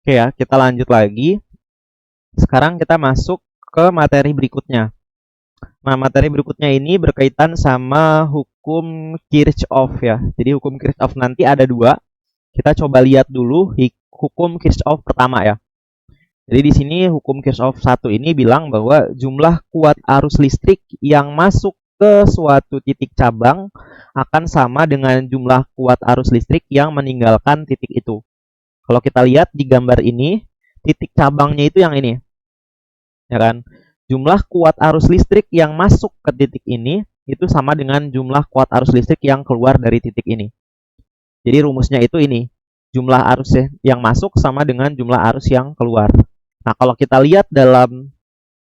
Oke ya, kita lanjut lagi. Sekarang kita masuk ke materi berikutnya. Nah, materi berikutnya ini berkaitan sama hukum Kirchhoff ya. Jadi hukum Kirchhoff nanti ada dua. Kita coba lihat dulu hukum Kirchhoff pertama ya. Jadi di sini hukum Kirchhoff 1 ini bilang bahwa jumlah kuat arus listrik yang masuk ke suatu titik cabang akan sama dengan jumlah kuat arus listrik yang meninggalkan titik itu. Kalau kita lihat di gambar ini, titik cabangnya itu yang ini, ya kan? Jumlah kuat arus listrik yang masuk ke titik ini itu sama dengan jumlah kuat arus listrik yang keluar dari titik ini. Jadi rumusnya itu ini, jumlah arus yang masuk sama dengan jumlah arus yang keluar. Nah, kalau kita lihat dalam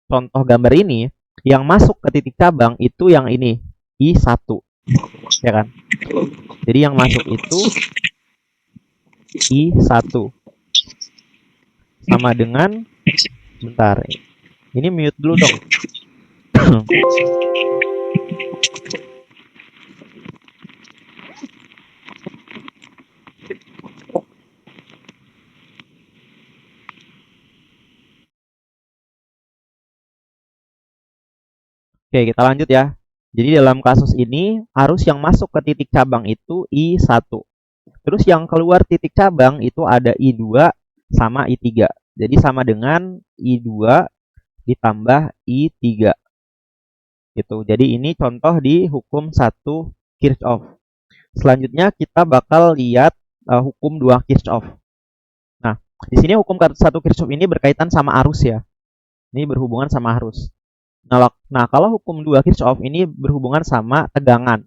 contoh gambar ini, yang masuk ke titik cabang itu yang ini, I1, ya kan? Jadi yang masuk itu I1 sama dengan, bentar, ini mute dulu dong. Oke, kita lanjut ya. Jadi dalam kasus ini, arus yang masuk ke titik cabang itu I1. Terus yang keluar titik cabang itu ada I2 sama I3. Jadi sama dengan I2 ditambah I3. Gitu. Jadi ini contoh di hukum 1 Kirchhoff. Selanjutnya kita bakal lihat hukum 2 Kirchhoff. Nah, di sini hukum 1 Kirchhoff ini berkaitan sama arus ya. Ini berhubungan sama arus. Nah, kalau hukum 2 Kirchhoff ini berhubungan sama tegangan.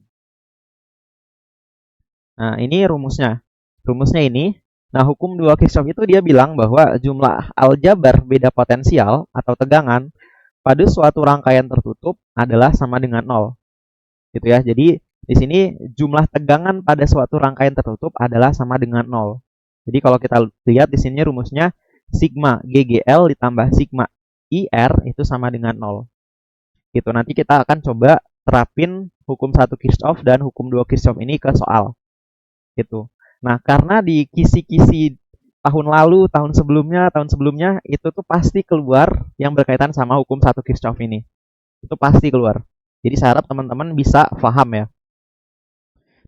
Nah, ini rumusnya. Rumusnya ini. Nah, hukum 2 Kirchhoff itu dia bilang bahwa jumlah aljabar beda potensial atau tegangan pada suatu rangkaian tertutup adalah sama dengan 0. Gitu ya. Jadi, di sini jumlah tegangan pada suatu rangkaian tertutup adalah sama dengan 0. Jadi, kalau kita lihat di sini rumusnya sigma GGL ditambah sigma IR itu sama dengan 0. Gitu. Nanti kita akan coba terapin hukum 1 Kirchhoff dan hukum 2 Kirchhoff ini ke soal. Gitu. Nah, karena di kisi-kisi tahun lalu, tahun sebelumnya itu tuh pasti keluar yang berkaitan sama hukum 1 Kirchhoff ini. Itu pasti keluar. Jadi saya harap teman-teman bisa paham ya.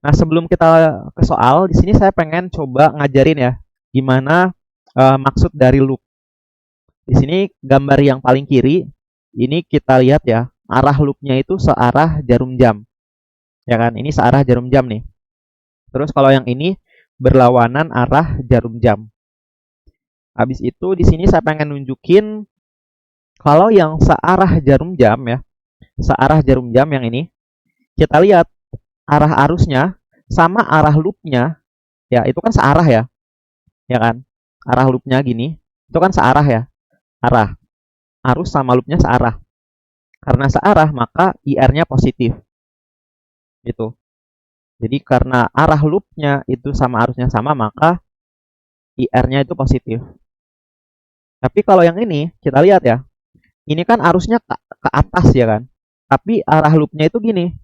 Nah, sebelum kita ke soal, di sini saya pengen coba ngajarin ya gimana maksud dari loop. Di sini gambar yang paling kiri ini kita lihat ya, arah loopnya itu searah jarum jam. Ya kan? Ini searah jarum jam nih. Terus kalau yang ini berlawanan arah jarum jam. Habis itu di sini saya pengen nunjukin kalau yang searah jarum jam ya, searah jarum jam yang ini, kita lihat arah arusnya sama arah loopnya, ya itu kan searah ya kan? Arah loopnya gini, itu kan searah ya, arah. Arus sama loopnya searah. Karena searah maka IR-nya positif. Gitu. Jadi karena arah loopnya itu sama arusnya sama maka IR-nya itu positif. Tapi kalau yang ini kita lihat ya, ini kan arusnya ke atas ya kan. Tapi arah loopnya itu gini.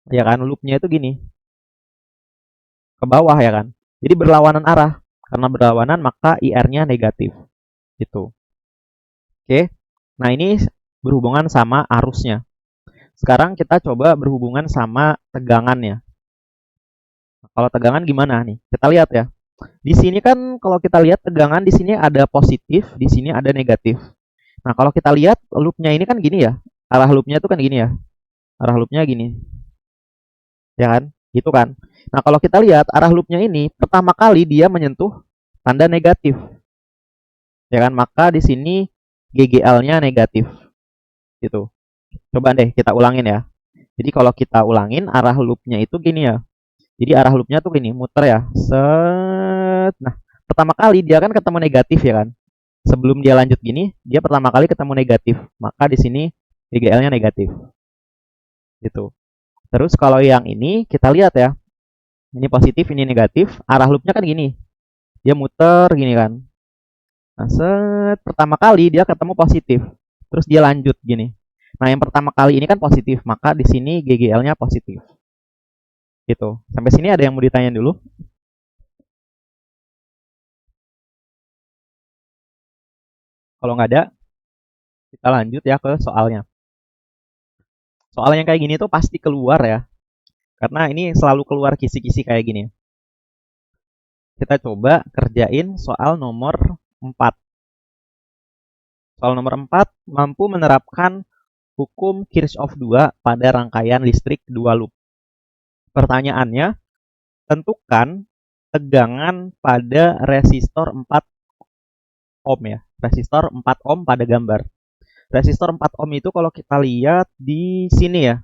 Ya kan, loopnya itu gini. Ke bawah ya kan. Jadi berlawanan arah. Karena berlawanan maka IR-nya negatif. Gitu. Oke. Nah, ini berhubungan sama arusnya. Sekarang kita coba berhubungan sama tegangannya. Kalau tegangan gimana nih? Kita lihat ya. Di sini kan kalau kita lihat tegangan di sini ada positif, di sini ada negatif. Nah, kalau kita lihat loopnya ini kan gini ya. Arah loopnya itu kan gini ya. Arah loopnya gini. Ya kan? Gitu kan. Nah, kalau kita lihat arah loopnya ini pertama kali dia menyentuh tanda negatif. Ya kan? Maka di sini GGL-nya negatif. Gitu. Coba deh kita ulangin ya. Jadi kalau kita ulangin arah loopnya itu gini ya. Jadi arah loopnya tuh gini, muter ya. Set. Nah, pertama kali dia kan ketemu negatif ya kan. Sebelum dia lanjut gini, dia pertama kali ketemu negatif. Maka di sini GGL-nya negatif. Gitu. Terus kalau yang ini kita lihat ya. Ini positif, ini negatif. Arah loopnya kan gini. Dia muter gini kan. Nah, set. Pertama kali dia ketemu positif. Terus dia lanjut gini. Nah, yang pertama kali ini kan positif, maka di sini GGL-nya positif. Gitu. Sampai sini ada yang mau ditanyain dulu? Kalau nggak ada, kita lanjut ya ke soalnya. Soal yang kayak gini tuh pasti keluar ya. Karena ini selalu keluar kisi-kisi kayak gini. Kita coba kerjain soal nomor 4. Soal nomor 4 mampu menerapkan hukum Kirchhoff 2 pada rangkaian listrik 2 loop. Pertanyaannya, tentukan tegangan pada resistor 4 ohm ya. Resistor 4 ohm pada gambar. Resistor 4 ohm itu kalau kita lihat di sini ya.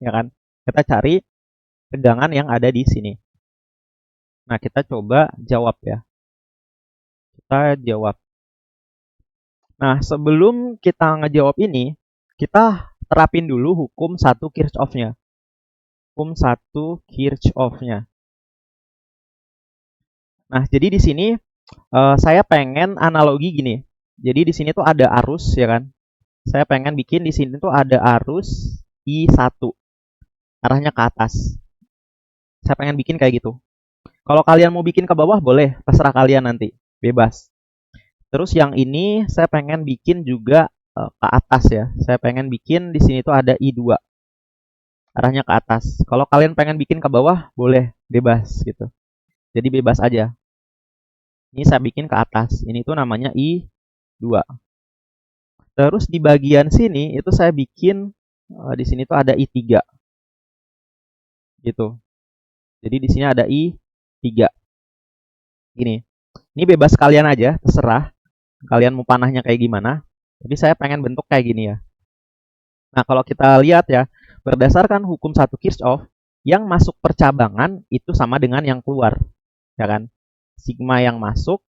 Ya kan? Kita cari tegangan yang ada di sini. Nah, kita coba jawab ya. Kita jawab. Nah, sebelum kita ngejawab ini, kita terapin dulu hukum 1 Kirchhoff-nya. Hukum 1 Kirchhoff-nya. Nah, jadi di sini saya pengen analogi gini. Jadi di sini tuh ada arus ya kan. Saya pengen bikin di sini tuh ada arus I1. Arahnya ke atas. Saya pengen bikin kayak gitu. Kalau kalian mau bikin ke bawah boleh, terserah kalian nanti, bebas. Terus yang ini saya pengen bikin juga ke atas ya. Saya pengen bikin di sini tuh ada I2. Arahnya ke atas. Kalau kalian pengen bikin ke bawah boleh, bebas gitu. Jadi bebas aja. Ini saya bikin ke atas. Ini tuh namanya I2. Terus di bagian sini itu saya bikin di sini tuh ada I3. Gitu. Jadi di sini ada I3. Gini. Ini bebas kalian aja, terserah. Kalian mau panahnya kayak gimana. Tapi saya pengen bentuk kayak gini ya. Nah, kalau kita lihat ya, berdasarkan hukum 1 Kirchhoff, yang masuk percabangan itu sama dengan yang keluar. Ya kan? Sigma yang masuk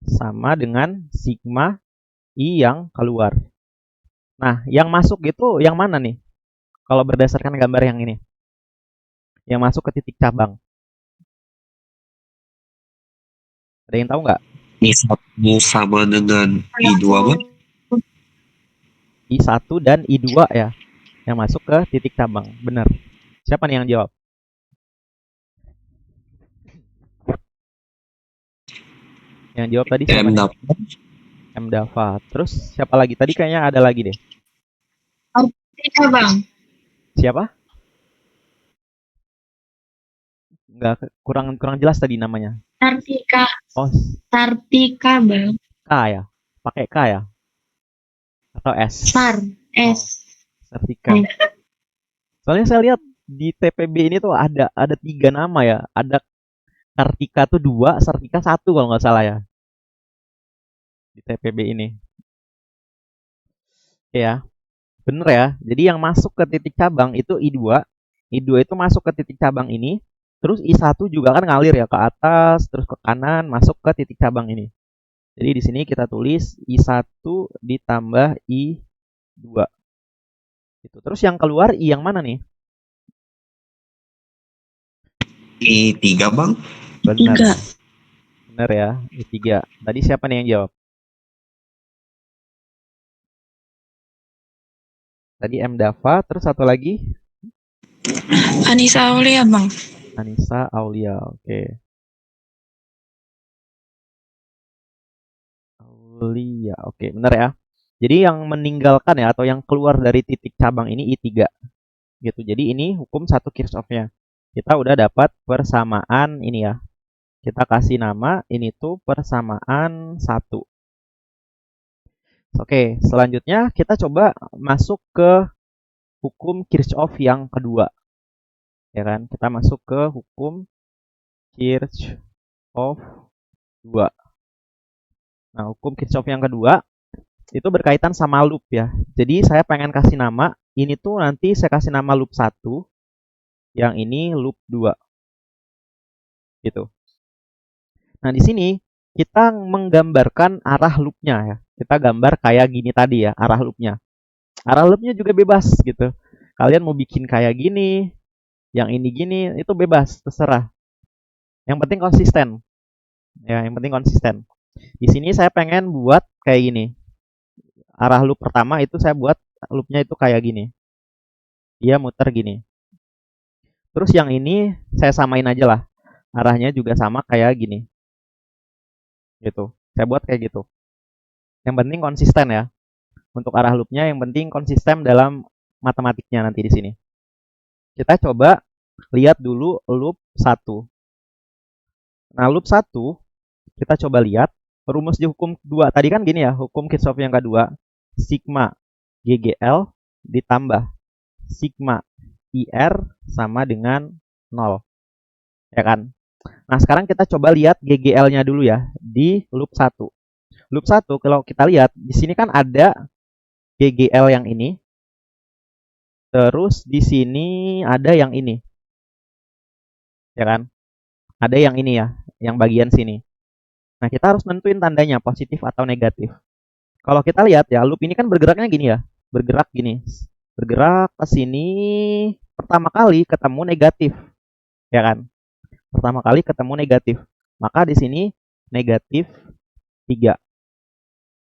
sama dengan sigma I yang keluar. Nah, yang masuk itu yang mana nih? Kalau berdasarkan gambar yang ini. Yang masuk ke titik cabang. Ada yang tahu nggak? I1 sama dengan I2 apa? I1 dan I2 ya. Yang masuk ke titik cabang. Benar. Siapa nih yang jawab? Yang jawab tadi siapa nih? M. Dava. Terus siapa lagi? Tadi kayaknya ada lagi deh. Sartika bang. Siapa? Nggak, kurang jelas tadi namanya. Sartika. Oh, Sartika bang. K ya? Pakai K ya? Atau S? Sar. S. Sartika. Soalnya saya lihat di TPB ini tuh ada 3 nama ya. Ada Sartika tuh 2, Sartika 1 kalau nggak salah ya. Di TPB ini. Ya, bener ya. Jadi yang masuk ke titik cabang itu I2. I2 itu masuk ke titik cabang ini. Terus I1 juga kan ngalir ya ke atas, terus ke kanan, masuk ke titik cabang ini. Jadi di sini kita tulis I1 ditambah I2. Gitu. Terus yang keluar I yang mana nih? I3 bang. Benar. Tiga. Benar ya, I3. Tadi siapa nih yang jawab? Tadi M. Dava, terus satu lagi? Anissa Aulia bang. Anissa Aulia, oke. Aulia, oke, benar ya. Jadi yang meninggalkan ya, atau yang keluar dari titik cabang ini I3. Gitu, jadi ini hukum 1 Kirchhoff-nya. Kita udah dapat persamaan ini ya. Kita kasih nama, ini tuh persamaan 1. Oke, selanjutnya kita coba masuk ke hukum Kirchhoff yang kedua. Ya kan? Kita masuk ke hukum Kirchhoff 2. Nah, hukum Kirchhoff yang kedua itu berkaitan sama loop ya. Jadi saya pengen kasih nama, ini tuh nanti saya kasih nama loop 1, yang ini loop 2. Gitu. Nah, di sini kita menggambarkan arah loopnya ya. Kita gambar kayak gini tadi ya, arah loopnya. Arah loopnya juga bebas gitu. Kalian mau bikin kayak gini, yang ini gini, itu bebas, terserah. Yang penting konsisten. Ya, yang penting konsisten. Di sini saya pengen buat kayak gini. Arah loop pertama itu saya buat loopnya itu kayak gini. Dia muter gini. Terus yang ini saya samain aja lah. Arahnya juga sama kayak gini. Gitu. Saya buat kayak gitu. Yang penting konsisten ya. Untuk arah loopnya yang penting konsisten dalam matematiknya nanti di sini. Kita coba lihat dulu loop 1. Nah, loop 1 kita coba lihat rumus di hukum 2. Tadi kan gini ya, hukum Kirchhoff yang kedua, sigma GGL ditambah sigma IR sama dengan 0. Ya kan? Nah, sekarang kita coba lihat GGL-nya dulu ya di loop 1. Loop 1 kalau kita lihat di sini kan ada GGL yang ini. Terus di sini ada yang ini. Ya kan? Ada yang ini ya, yang bagian sini. Nah, kita harus nentuin tandanya positif atau negatif. Kalau kita lihat ya, loop ini kan bergeraknya gini ya. Bergerak gini. Bergerak ke sini pertama kali ketemu negatif. Ya kan? Pertama kali ketemu negatif. Maka di sini negatif 3.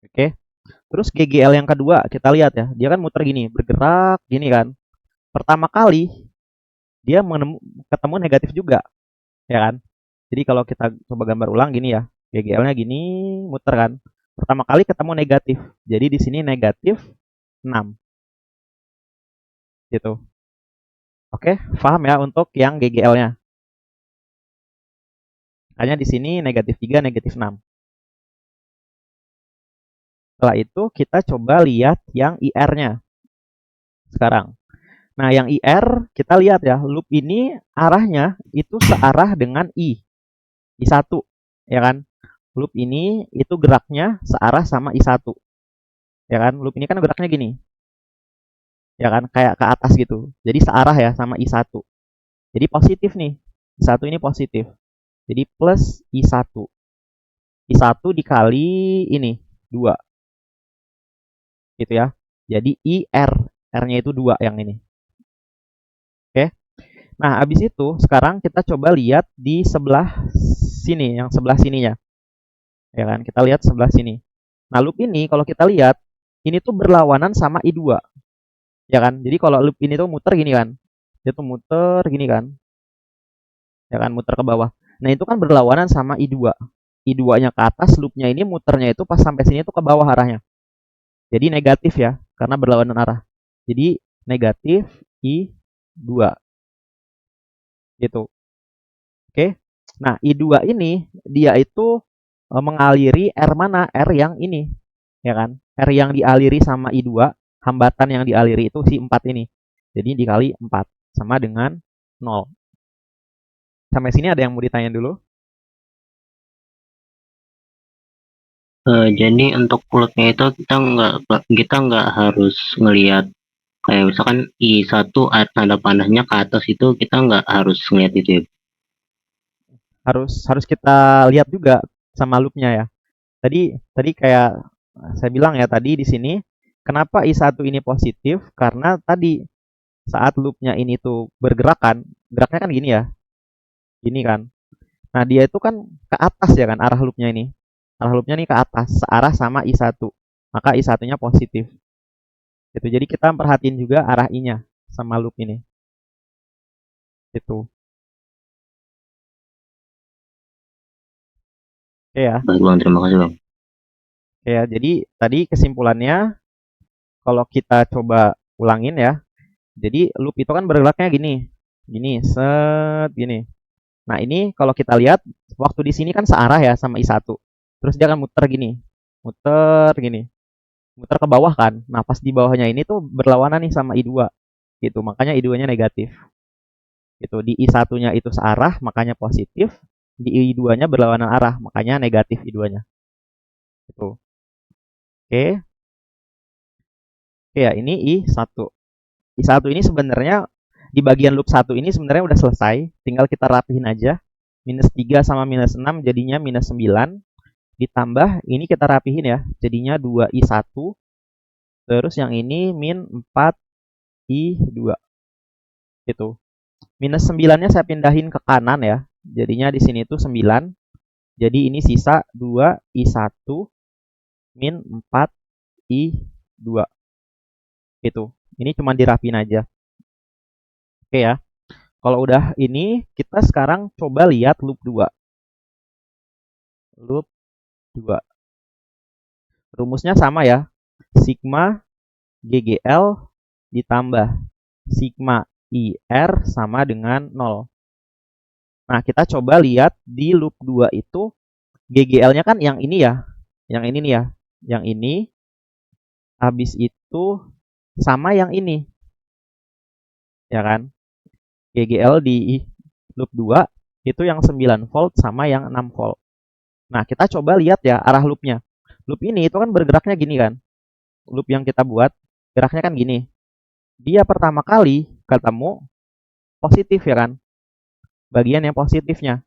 Oke. Terus GGL yang kedua kita lihat ya. Dia kan muter gini, bergerak gini kan. Pertama kali dia ketemu negatif juga. Ya kan? Jadi kalau kita coba gambar ulang gini ya. GGL-nya gini, muter kan. Pertama kali ketemu negatif. Jadi di sini negatif 6. Gitu. Oke, paham ya untuk yang GGL-nya. Makanya di sini negatif 3, negatif 6. Setelah itu kita coba lihat yang IR-nya. Sekarang. Nah, yang IR kita lihat ya, loop ini arahnya itu searah dengan I1. Ya kan? Loop ini itu geraknya searah sama I1. Ya kan? Loop ini kan geraknya gini. Ya kan? Kayak ke atas gitu. Jadi searah ya sama I1. Jadi positif nih. I1 ini positif. Jadi plus I1. I1 dikali ini 2. Gitu ya. Jadi IR. R-nya itu 2 yang ini. Oke. Nah, habis itu sekarang kita coba lihat di sebelah sini, yang sebelah sininya. Ya kan? Kita lihat sebelah sini. Nah, loop ini kalau kita lihat ini tuh berlawanan sama I2. Ya kan? Jadi kalau loop ini tuh muter gini kan. Dia tuh muter gini kan. Ya kan, muter ke bawah. Nah, itu kan berlawanan sama I2. I2-nya ke atas, loopnya ini muternya itu pas sampai sini tuh ke bawah arahnya. Jadi negatif ya, karena berlawanan arah. Jadi negatif I2. Gitu. Oke. Nah, I2 ini dia itu mengaliri R mana? R yang ini. Ya kan? R yang dialiri sama I2, hambatan yang dialiri itu si 4 ini. Jadi dikali 4 sama dengan 0. Sampai sini ada yang mau ditanya dulu? Jadi untuk loopnya itu kita nggak harus ngelihat kayak misalkan I1 tanda panahnya ke atas, itu kita nggak harus ngelihat itu ya. Harus kita lihat juga sama loopnya ya. Tadi kayak saya bilang ya tadi di sini, kenapa I1 ini positif? Karena tadi saat loopnya ini tuh bergerakan, geraknya kan gini ya, gini kan. Nah, dia itu kan ke atas ya kan arah loopnya ini. Arah loopnya nih ke atas, searah sama I1. Maka I1-nya positif. Gitu. Jadi kita perhatiin juga arah I-nya sama loop ini. Itu. Oke ya. Baik Bang, terima kasih Bang. Oke ya, jadi tadi kesimpulannya kalau kita coba ulangin ya. Jadi loop itu kan bergeraknya gini. Gini, set gini. Nah, ini kalau kita lihat waktu di sini kan searah ya sama I1. Terus dia akan muter gini. Muter gini. Muter ke bawah kan. Nah, pas di bawahnya ini tuh berlawanan nih sama I2. Gitu. Makanya I2-nya negatif. Gitu. Di I1-nya itu searah, makanya positif. Di I2-nya berlawanan arah, makanya negatif I2-nya. Gitu. Oke. Oke ya, ini I1. I1 ini sebenarnya di bagian loop 1 ini sebenarnya udah selesai. Tinggal kita rapihin aja. Minus 3 sama minus 6 jadinya minus 9. Ditambah ini kita rapihin ya. Jadinya 2I1. Terus yang ini min 4I2. Gitu. Minus 9-nya saya pindahin ke kanan ya. Jadinya di sini tuh 9. Jadi ini sisa 2I1 min 4I2. Gitu. Ini cuma dirapiin aja. Oke ya. Kalau udah ini, kita sekarang coba lihat loop 2. Loop 2. rumusnya sama ya. Sigma GGL ditambah sigma IR sama dengan 0. Nah, kita coba lihat di loop 2 itu GGL-nya kan yang ini ya. Yang ini nih ya. Yang ini. Habis itu sama yang ini. Ya kan? GGL di loop 2 itu yang 9 volt sama yang 6 volt. Nah, kita coba lihat ya arah loopnya. Loop ini itu kan bergeraknya gini kan. Loop yang kita buat geraknya kan gini. Dia pertama kali ketemu positif ya kan. Bagian yang positifnya.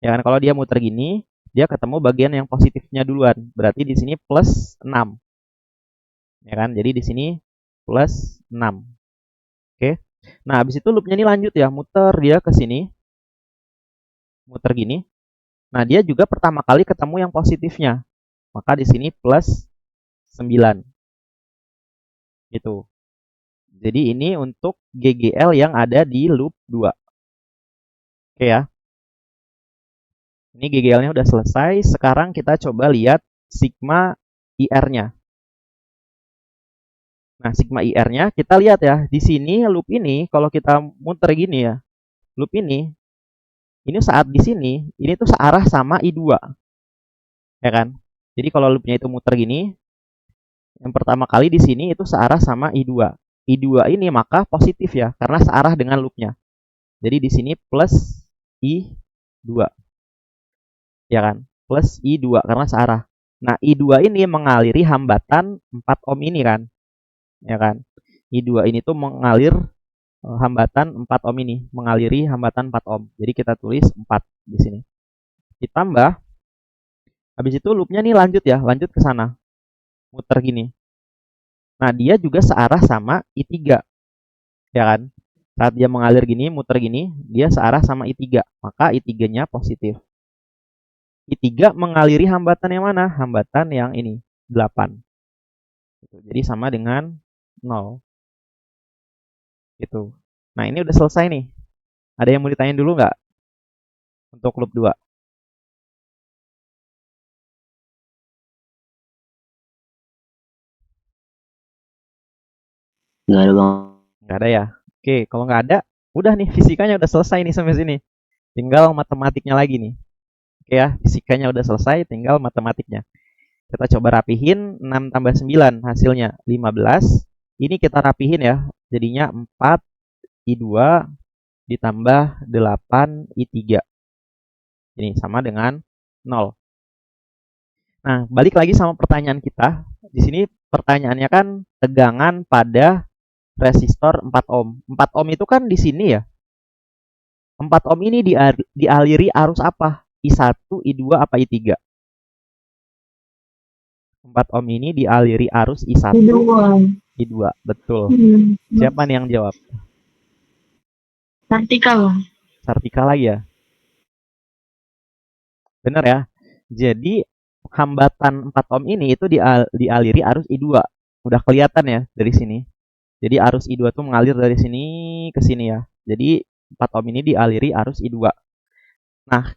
Ya kan, kalau dia muter gini, dia ketemu bagian yang positifnya duluan. Berarti di sini plus 6. Ya kan? Jadi di sini plus 6. Oke. Nah, habis itu loopnya ini lanjut ya, muter dia ke sini. Muter gini. Nah, dia juga pertama kali ketemu yang positifnya. Maka di sini plus 9. Gitu. Jadi ini untuk GGL yang ada di loop 2. Oke ya. Ini GGL-nya udah selesai. Sekarang kita coba lihat sigma IR-nya. Nah, sigma IR-nya kita lihat ya. Di sini loop ini kalau kita muter gini ya. Loop ini saat di sini, ini tuh searah sama I2. Ya kan? Jadi kalau loopnya itu muter gini, yang pertama kali di sini itu searah sama I2. I2 ini maka positif ya, karena searah dengan loopnya. Jadi di sini plus I2. Ya kan? Plus I2 karena searah. Nah, I2 ini mengaliri hambatan 4 ohm ini kan. Ya kan? I2 ini tuh mengalir hambatan 4 ohm ini, mengaliri hambatan 4 ohm. Jadi kita tulis 4 di sini. Ditambah habis itu loopnya nih lanjut ya, lanjut ke sana. Muter gini. Nah, dia juga searah sama I3. Ya kan? Saat dia mengalir gini, muter gini, dia searah sama I3. Maka I3-nya positif. I3 mengaliri hambatan yang mana? Hambatan yang ini, 8. Jadi sama dengan 0. Gitu. Nah, ini udah selesai nih. Ada yang mau ditanyain dulu nggak? Untuk loop 2. Nggak ada bang. Nggak ada ya? Oke, kalau nggak ada, udah nih fisikanya udah selesai nih sampai sini. Tinggal matematiknya lagi nih. Oke ya, fisikanya udah selesai, tinggal matematiknya. Kita coba rapihin 6 tambah 9 hasilnya 15. Ini kita rapihin ya. Jadinya 4 I2 ditambah 8 I3. Ini sama dengan 0. Nah, balik lagi sama pertanyaan kita. Di sini pertanyaannya kan tegangan pada resistor 4 ohm. 4 ohm itu kan di sini ya. 4 ohm ini dialiri arus apa? I1, I2 apa I3? 4 ohm ini dialiri arus I1, I2. Betul. Siapa nih yang jawab? Sartika bang. Sartika lagi ya? Bener ya? Jadi hambatan 4 ohm ini itu dialiri arus I2. Udah kelihatan ya dari sini. Jadi arus I2 tuh mengalir dari sini ke sini ya. Jadi 4 ohm ini dialiri arus I2. Nah,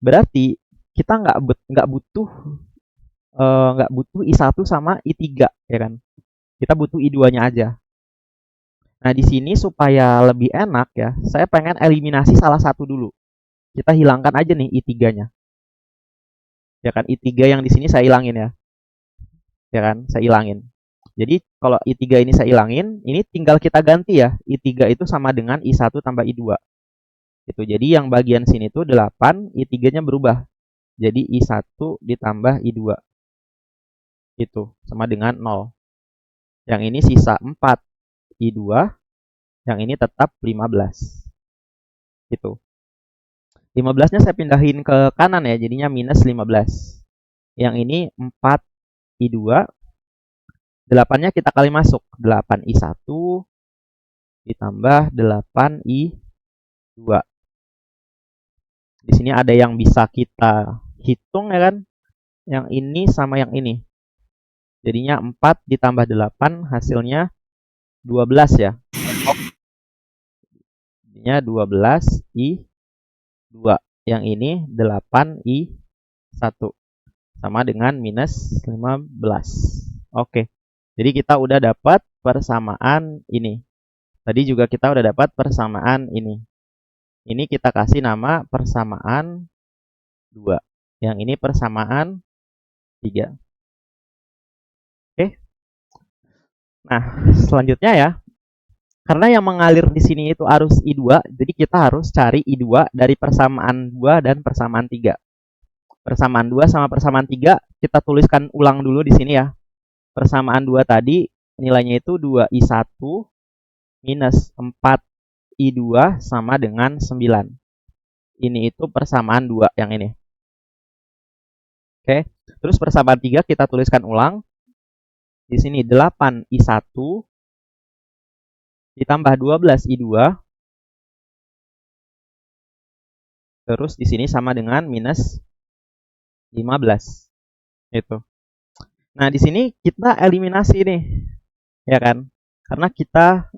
berarti kita nggak butuh I1 sama I3 ya kan. Kita butuh I2-nya aja. Nah, di sini supaya lebih enak ya, saya pengen eliminasi salah satu dulu. Kita hilangkan aja nih I3-nya. Ya kan, I3 yang di sini saya hilangin ya. Ya kan, saya hilangin. Jadi kalau I3 ini saya hilangin, ini tinggal kita ganti ya. I3 itu sama dengan I1 tambah I2. Gitu. Jadi yang bagian sini tuh 8, I3-nya berubah. Jadi I1 ditambah I2. Itu sama dengan 0. Yang ini sisa 4 I2, yang ini tetap 15. Gitu. 15-nya saya pindahin ke kanan ya, jadinya minus 15. Yang ini 4 I2, 8-nya kita kali masuk. 8 I1 ditambah 8 I2. Di sini ada yang bisa kita hitung ya kan. Yang ini sama yang ini. Jadinya 4 ditambah 8 hasilnya 12 ya. Jadinya 12 I2. Yang ini 8 I1. sama dengan minus 15. Oke. Jadi kita udah dapat persamaan ini. Tadi juga kita udah dapat persamaan ini. Ini kita kasih nama persamaan 2. Yang ini persamaan 3. Oke. Nah, selanjutnya ya. Karena yang mengalir di sini itu arus I2, jadi kita harus cari I2 dari persamaan 2 dan persamaan 3. Persamaan 2 sama persamaan 3 kita tuliskan ulang dulu di sini ya. Persamaan 2 tadi nilainya itu 2I1 minus 4I2 sama dengan 9. Ini itu persamaan 2 yang ini. Oke. Terus persamaan 3 kita tuliskan ulang. Di sini 8I1 ditambah 12I2. Terus di sini sama dengan minus 15. Itu. Nah, di sini kita eliminasi nih. Ya kan? Karena kita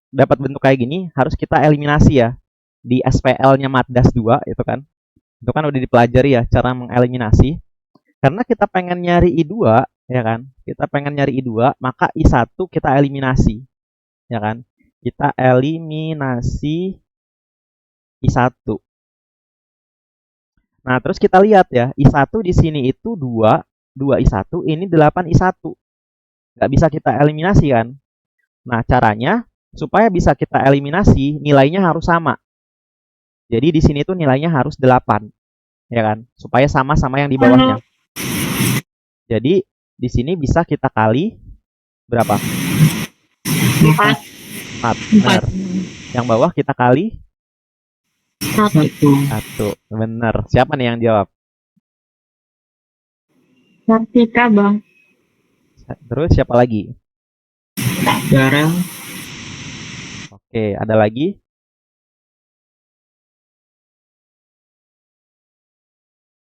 dapat bentuk kayak gini, harus kita eliminasi ya. Di SPL-nya Matdas 2 itu kan. Itu kan udah dipelajari ya cara mengeliminasi. Karena kita pengen nyari I2, ya kan? Kita pengen nyari I2, maka I1 kita eliminasi. Ya kan? Kita eliminasi I1. Nah, terus kita lihat ya, I1 di sini itu 2 I1, ini 8I1. Nggak bisa kita eliminasi kan? Nah, caranya supaya bisa kita eliminasi, nilainya harus sama. Jadi di sini tuh nilainya harus 8. Ya kan? Supaya sama-sama yang di bawahnya. Jadi di sini bisa kita kali berapa? 4. 4. Benar. Yang bawah kita kali 1. 1. Benar. Siapa nih yang jawab? Sartika, Bang. Terus siapa lagi? Darel. Oke, ada lagi?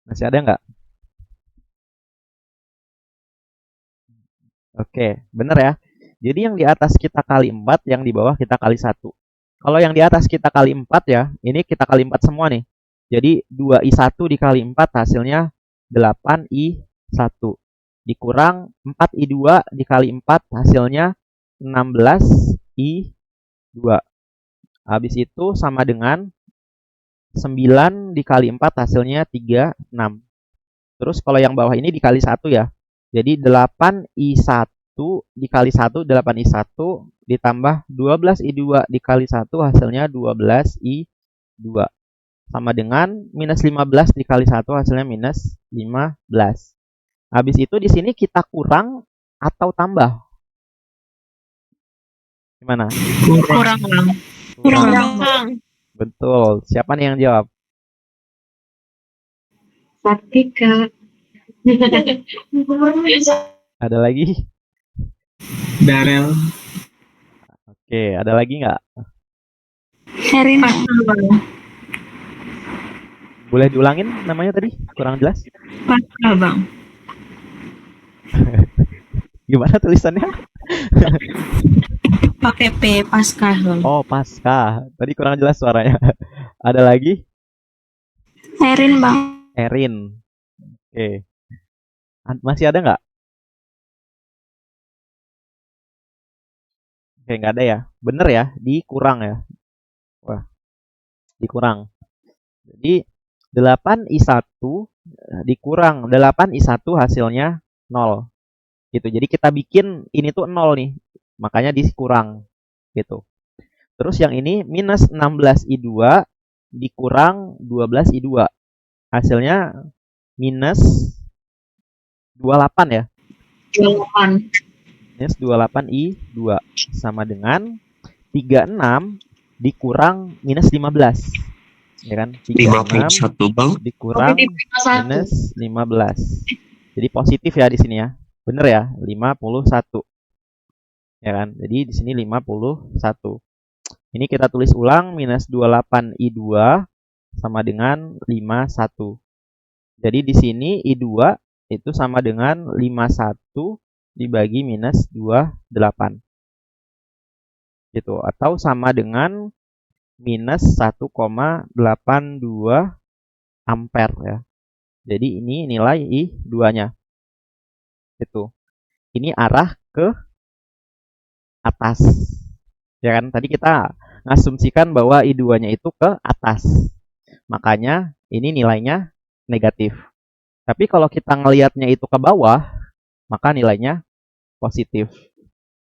Masih ada nggak? Oke, bener ya. Jadi yang di atas kita kali 4, yang di bawah kita kali 1. Kalau yang di atas kita kali 4 ya, ini kita kali 4 semua nih. Jadi 2I1 dikali 4 hasilnya 8I1. Dikurang 4I2 dikali 4 hasilnya 16I2. Habis itu sama dengan 9 dikali 4 hasilnya 36. Terus kalau yang bawah ini dikali 1 ya. Jadi 8I1 dikali 1, 8I1 ditambah 12I2 dikali 1 hasilnya 12I2. Sama dengan minus 15 dikali 1 hasilnya minus 15. Habis itu di sini kita kurang atau tambah? Gimana? Kurang, Bang. Bang. Betul. Siapa nih yang jawab? Sartika. Ada lagi? Darel. Oke, ada lagi nggak? Herin. Boleh diulangin namanya tadi? Kurang jelas? Pasca, Bang. Gimana tulisannya? Pakai P, Pasca, Bang. Oh, Pasca. Tadi kurang jelas suaranya. Ada lagi? Herin, Bang. Erin. Oke. Masih ada nggak? Oke, nggak ada ya. Bener ya, dikurang ya. Wah, dikurang. Jadi 8I1 dikurang 8I1 hasilnya 0. Gitu. Jadi kita bikin ini tuh 0 nih. Makanya dikurang gitu. Terus yang ini minus 16I2 dikurang 12I2. Hasilnya minus 28 ya. 28. Minus 28I2 sama dengan 36 dikurang minus 15. Ya kan? 51 bang. Dikurang minus 15. Jadi positif ya di sini ya. Bener ya? 51. Ya kan? Jadi di sini 51. Ini kita tulis ulang minus 28I2 sama dengan 51. Jadi di sini I2 itu sama dengan 51 dibagi minus 28. Gitu. Atau sama dengan minus 1,82 ampere ya. Jadi ini nilai I2-nya. Itu. Ini arah ke atas. Ya kan? Tadi kita ngasumsikan bahwa I2-nya itu ke atas. Makanya ini nilainya negatif. Tapi kalau kita ngelihatnya itu ke bawah, maka nilainya positif.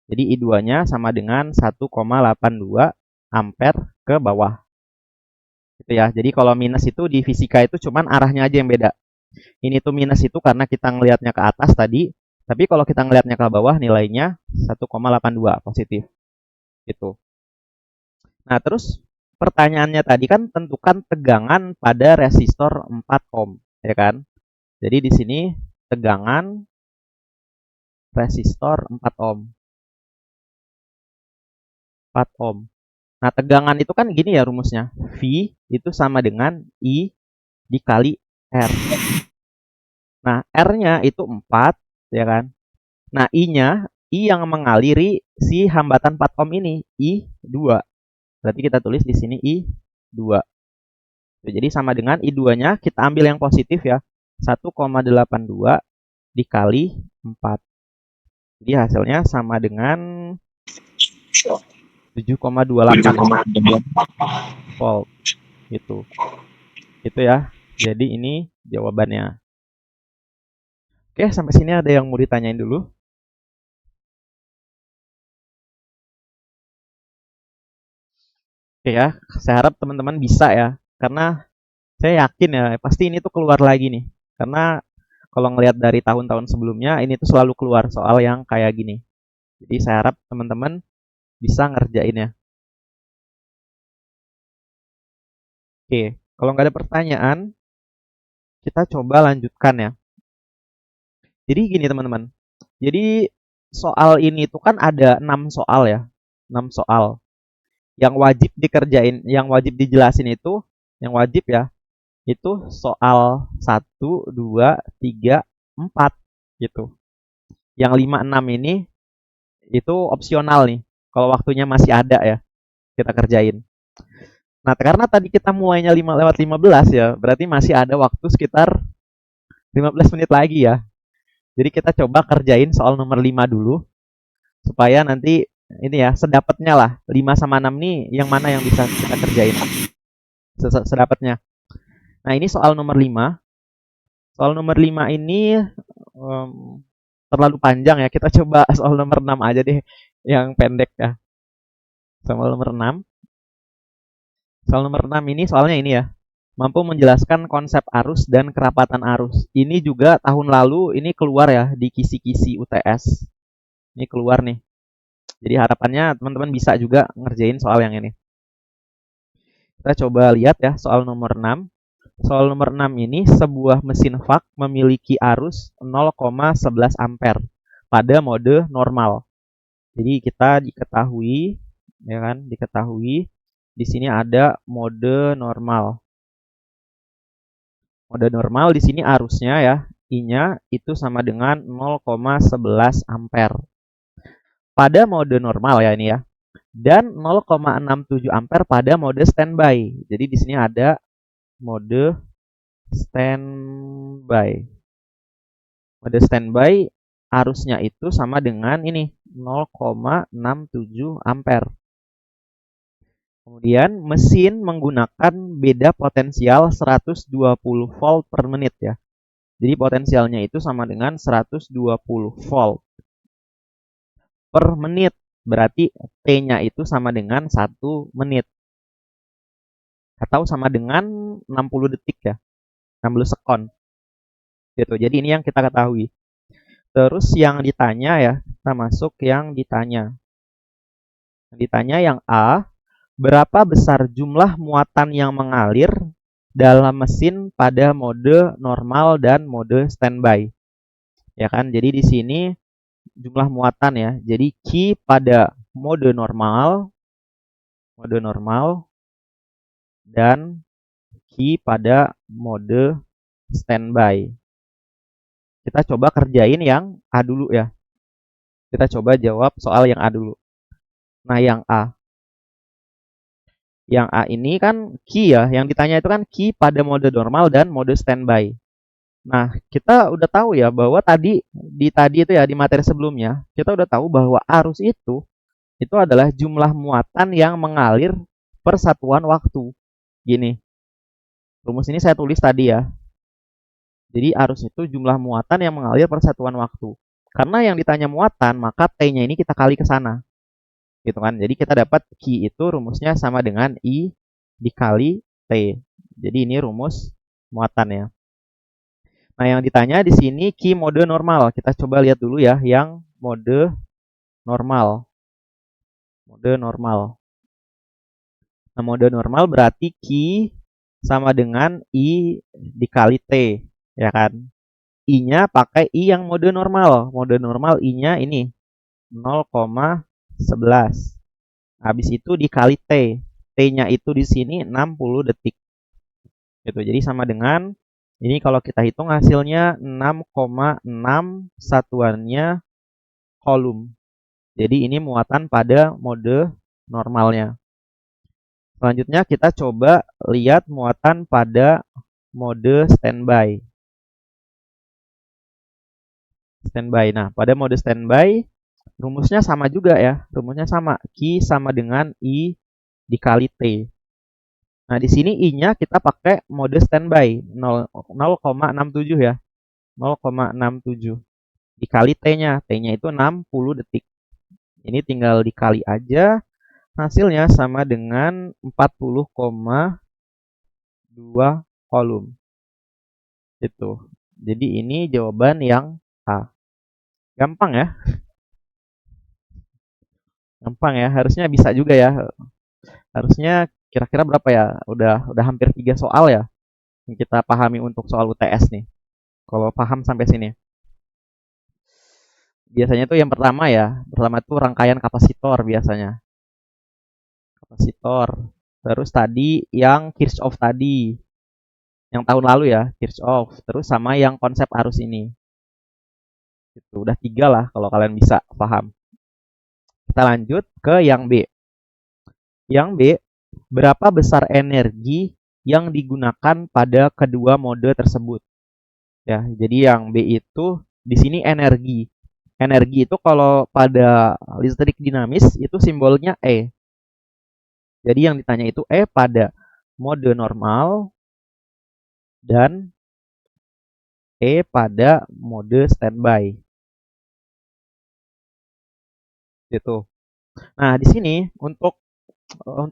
Jadi I2-nya sama dengan 1,82 ampere ke bawah. Gitu ya. Jadi kalau minus itu di fisika itu cuman arahnya aja yang beda. Ini tuh minus itu karena kita ngelihatnya ke atas tadi, tapi kalau kita ngelihatnya ke bawah nilainya 1,82 positif. Gitu. Nah, terus pertanyaannya tadi kan tentukan tegangan pada resistor 4 ohm, ya kan? Jadi di sini tegangan resistor 4 ohm. 4 ohm. Nah, tegangan itu kan gini ya rumusnya. V itu sama dengan I dikali R. Nah, R-nya itu 4, ya kan? Nah, I-nya, I yang mengaliri si hambatan 4 ohm ini, I2. Berarti kita tulis di sini I2. Jadi sama dengan I2-nya, kita ambil yang positif ya. 1,82 dikali 4. Jadi hasilnya sama dengan 7,28 volt. Gitu. Itu ya. Jadi ini jawabannya. Oke, sampai sini ada yang mau ditanyain dulu? Oke ya, saya harap teman-teman bisa ya. Karena saya yakin ya, pasti ini tuh keluar lagi nih. Karena kalau ngelihat dari tahun-tahun sebelumnya, ini tuh selalu keluar soal yang kayak gini. Jadi saya harap teman-teman bisa ngerjainnya. Oke, kalau nggak ada pertanyaan, kita coba lanjutkan ya. Jadi gini teman-teman. Jadi soal ini tuh kan ada 6 soal ya. 6 soal. Yang wajib dikerjain, yang wajib dijelasin itu, yang wajib ya, itu soal 1, 2, 3, 4 gitu. Yang 5, 6 ini itu opsional nih. Kalau waktunya masih ada ya, kita kerjain. Nah, karena tadi kita mulainya 5:15 ya, berarti masih ada waktu sekitar 15 menit lagi ya. Jadi kita coba kerjain soal nomor 5 dulu, supaya nanti ini ya, sedapatnya lah. 5 sama 6 nih, yang mana yang bisa kita kerjain. Sedapatnya. Nah, ini soal nomor 5. Soal nomor 5 ini terlalu panjang ya. Kita coba soal nomor 6 aja deh, yang pendek ya. Soal nomor 6. Soal nomor 6 ini soalnya ini ya. Mampu menjelaskan konsep arus dan kerapatan arus. Ini juga tahun lalu ini keluar ya di kisi-kisi UTS. Ini keluar nih. Jadi harapannya teman-teman bisa juga ngerjain soal yang ini. Kita coba lihat ya soal nomor 6. Soal nomor 6 ini sebuah mesin fak memiliki arus 0,11 ampere pada mode normal. Jadi kita diketahui ya kan, diketahui di sini ada mode normal. Mode normal di sini arusnya ya, I-nya itu sama dengan 0,11 ampere. Pada mode normal ya ini ya. Dan 0,67 ampere pada mode standby. Jadi di sini ada mode standby. Mode standby arusnya itu sama dengan ini 0,67 ampere. Kemudian mesin menggunakan beda potensial 120 volt per menit ya. Jadi potensialnya itu sama dengan 120 volt per menit. Berarti T-nya itu sama dengan 1 menit. Atau sama dengan 60 detik ya. 60 sekon. Gitu. Jadi ini yang kita ketahui. Terus yang ditanya ya, kita masuk yang ditanya. Yang ditanya yang A, berapa besar jumlah muatan yang mengalir dalam mesin pada mode normal dan mode standby? Ya kan? Jadi di sini jumlah muatan ya. Jadi Q pada mode normal dan Q pada mode standby. Kita coba kerjain yang A dulu ya. Kita coba jawab soal yang A dulu. Nah, yang A. Yang A ini kan Q ya, yang ditanya itu kan Q pada mode normal dan mode standby. Nah, kita udah tahu ya bahwa tadi itu ya di materi sebelumnya, kita udah tahu bahwa arus itu adalah jumlah muatan yang mengalir per satuan waktu. Gini, rumus ini saya tulis tadi ya. Jadi arus itu jumlah muatan yang mengalir per satuan waktu. Karena yang ditanya muatan, maka T-nya ini kita kali ke sana. Gitu kan. Jadi kita dapat Q itu rumusnya sama dengan I dikali T. Jadi ini rumus muatan ya. Nah, yang ditanya di sini Q mode normal. Kita coba lihat dulu ya yang mode normal. Mode normal. Nah, mode normal berarti Q sama dengan I dikali T, ya kan? I-nya pakai I yang mode normal. Mode normal I-nya ini 0,11. Habis itu dikali T. T-nya itu di sini 60 detik. Gitu. Jadi sama dengan ini kalau kita hitung hasilnya 6,6 satuannya kolom. Jadi ini muatan pada mode normalnya. Selanjutnya kita coba lihat muatan pada mode standby. Nah, pada mode standby rumusnya sama juga ya. Rumusnya sama. Q sama dengan I dikali T. Nah, di sini I-nya kita pakai mode standby 0,67 ya. 0,67 dikali T-nya. T-nya itu 60 detik. Ini tinggal dikali aja. Hasilnya sama dengan 40,2 kolom. Itu. Jadi ini jawaban yang A. Gampang ya. Gampang ya. Harusnya bisa juga ya. Harusnya kira-kira berapa ya? Udah hampir 3 soal ya yang kita pahami untuk soal UTS nih. Kalau paham sampai sini. Biasanya tuh yang pertama ya. Pertama tuh rangkaian kapasitor biasanya. Kapasitor. Terus tadi yang Kirchhoff tadi. Yang tahun lalu ya, Kirchhoff. Terus sama yang konsep arus ini. Itu udah 3 lah kalau kalian bisa paham. Kita lanjut ke yang B. Yang B, berapa besar energi yang digunakan pada kedua mode tersebut? Ya, jadi yang B itu di sini energi. Energi itu kalau pada listrik dinamis itu simbolnya E. Jadi yang ditanya itu E pada mode normal dan E pada mode standby. Gitu. Nah, di sini untuk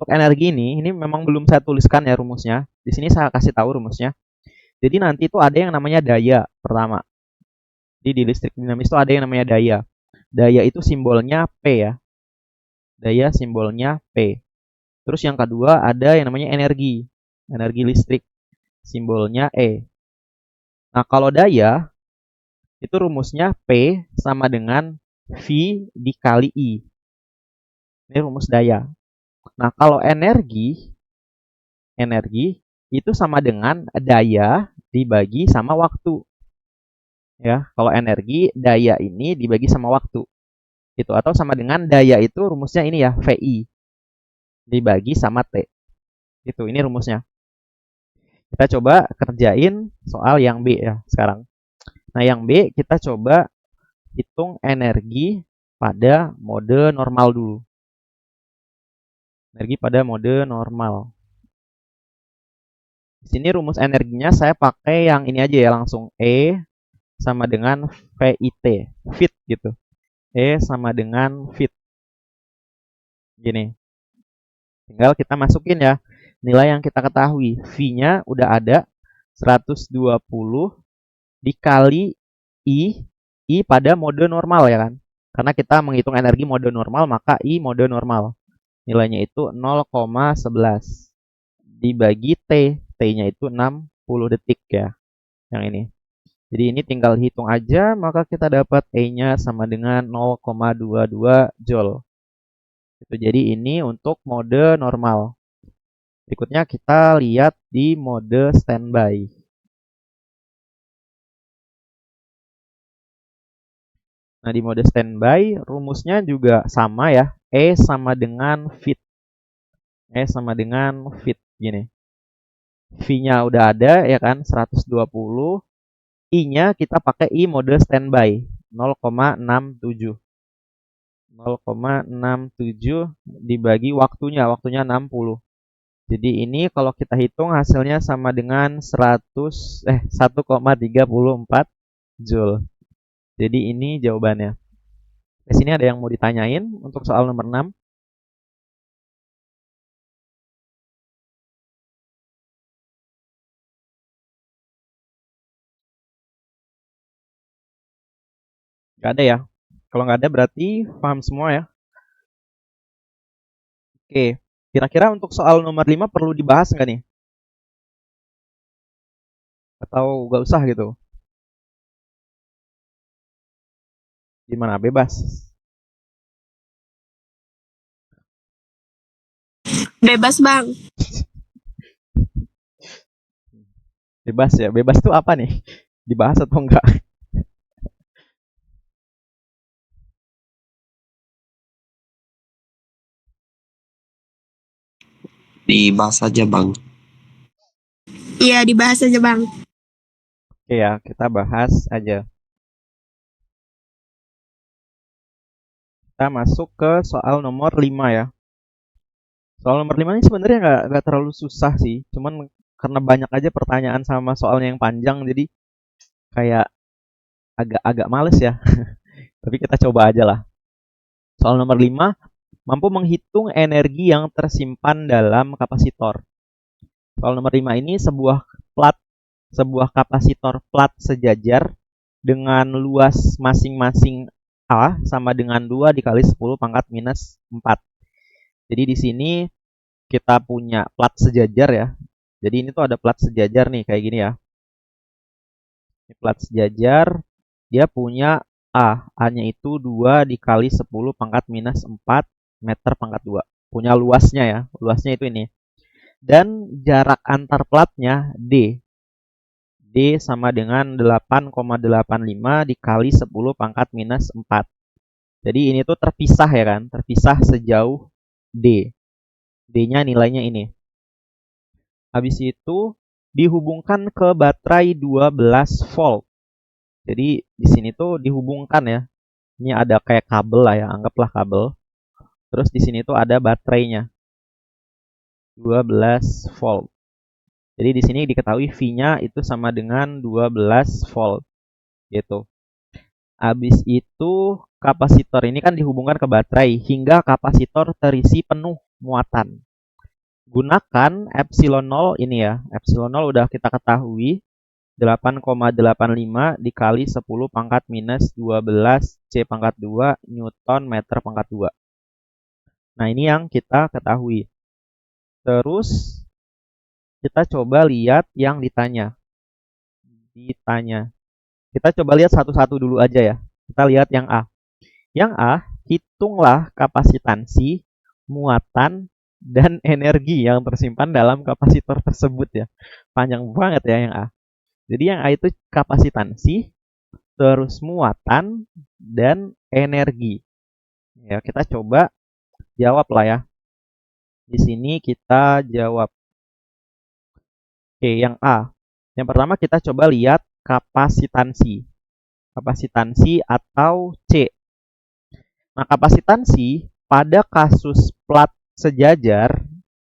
energi ini memang belum saya tuliskan ya rumusnya. Di sini saya kasih tahu rumusnya. Jadi nanti itu ada yang namanya daya pertama. Jadi di listrik dinamis itu ada yang namanya daya. Daya itu simbolnya P ya. Daya simbolnya P. Terus yang kedua ada yang namanya energi. Energi listrik. Simbolnya E. Nah, kalau daya itu rumusnya P sama dengan V dikali I. Ini rumus daya. Nah, kalau energi itu sama dengan daya dibagi sama waktu. Ya, kalau energi, daya ini dibagi sama waktu. Gitu. Atau sama dengan daya itu rumusnya ini ya, VI. Dibagi sama T. Gitu, ini rumusnya. Kita coba kerjain soal yang B ya sekarang. Nah, yang B kita coba hitung energi pada mode normal dulu. Energi pada mode normal. Di sini rumus energinya saya pakai yang ini aja ya, langsung E sama dengan VIT, fit gitu. E sama dengan fit. Gini. Tinggal kita masukin ya nilai yang kita ketahui. V-nya udah ada 120 dikali I pada mode normal ya kan. Karena kita menghitung energi mode normal, maka I mode normal. Nilainya itu 0,11 dibagi T. T-nya itu 60 detik ya. Yang ini. Jadi ini tinggal hitung aja, maka kita dapat E-nya sama dengan 0,22 Joule. Jadi ini untuk mode normal. Berikutnya kita lihat di mode standby. Nah, di mode standby rumusnya juga sama ya. E sama dengan fit. E sama dengan fit gini. V-nya udah ada ya kan, 120 I-nya kita pakai I mode standby 0,67. 0,67 dibagi waktunya 60. Jadi ini kalau kita hitung hasilnya sama dengan 1,34 Joule. Jadi ini jawabannya. Di sini ada yang mau ditanyain untuk soal nomor 6? Nggak ada ya? Kalau nggak ada berarti paham semua ya? Oke, kira-kira untuk soal nomor 5 perlu dibahas nggak nih? Atau nggak usah gitu? Gimana? Bebas? Bebas bang. Bebas ya? Bebas tuh apa nih? Dibahas atau enggak? Dibahas saja Bang. Iya dibahas aja bang. Oke ya, kita bahas aja. Kita masuk ke soal nomor 5 ya. Soal nomor 5 ini sebenarnya nggak terlalu susah sih. Cuman karena banyak aja pertanyaan sama soalnya yang panjang, jadi kayak agak males ya. Tapi kita coba aja lah. Soal nomor 5, mampu menghitung energi yang tersimpan dalam kapasitor. Soal nomor 5 ini sebuah kapasitor plat sejajar dengan luas masing-masing A sama dengan 2 dikali 10 pangkat minus 4. Jadi di sini kita punya plat sejajar ya. Jadi ini tuh ada plat sejajar nih kayak gini ya. Ini plat sejajar, dia punya A-nya itu 2 dikali 10 pangkat minus 4 meter pangkat 2. Punya luasnya ya, luasnya itu ini. Dan jarak antar platnya D. D sama dengan 8,85 dikali 10 pangkat minus 4. Jadi ini tuh terpisah ya kan, terpisah sejauh D. D-nya nilainya ini. Habis itu dihubungkan ke baterai 12 volt. Jadi di sini tuh dihubungkan ya. Ini ada kayak kabel lah ya, anggaplah kabel. Terus di sini tuh ada baterainya. 12 volt. Jadi di sini diketahui V-nya itu sama dengan 12 volt. Gitu. Habis itu kapasitor ini kan dihubungkan ke baterai hingga kapasitor terisi penuh muatan. Gunakan epsilon 0 ini ya. Epsilon 0 udah kita ketahui 8,85 dikali 10 pangkat minus 12 C pangkat 2 Newton meter pangkat 2. Nah ini yang kita ketahui. Terus kita coba lihat yang ditanya. Kita coba lihat satu-satu dulu aja ya. Kita lihat yang A. Yang A, hitunglah kapasitansi, muatan, dan energi yang tersimpan dalam kapasitor tersebut ya. Panjang banget ya yang A. Jadi yang A itu kapasitansi, terus muatan, dan energi. Ya, kita coba jawab lah ya. Di sini kita jawab. Oke, yang A. Yang pertama kita coba lihat kapasitansi. Kapasitansi atau C. Nah, kapasitansi pada kasus plat sejajar,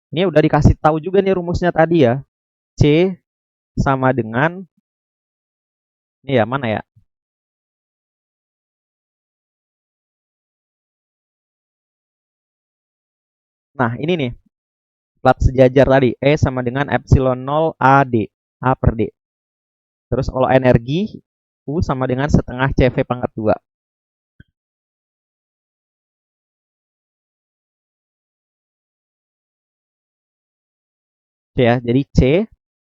ini udah dikasih tahu juga nih rumusnya tadi ya. C sama dengan, ini ya, mana ya? Nah, ini nih. Plat sejajar tadi. E sama dengan epsilon 0 AD. A per D. Terus kalau energi, U sama dengan setengah CV pangkat 2. C ya, jadi C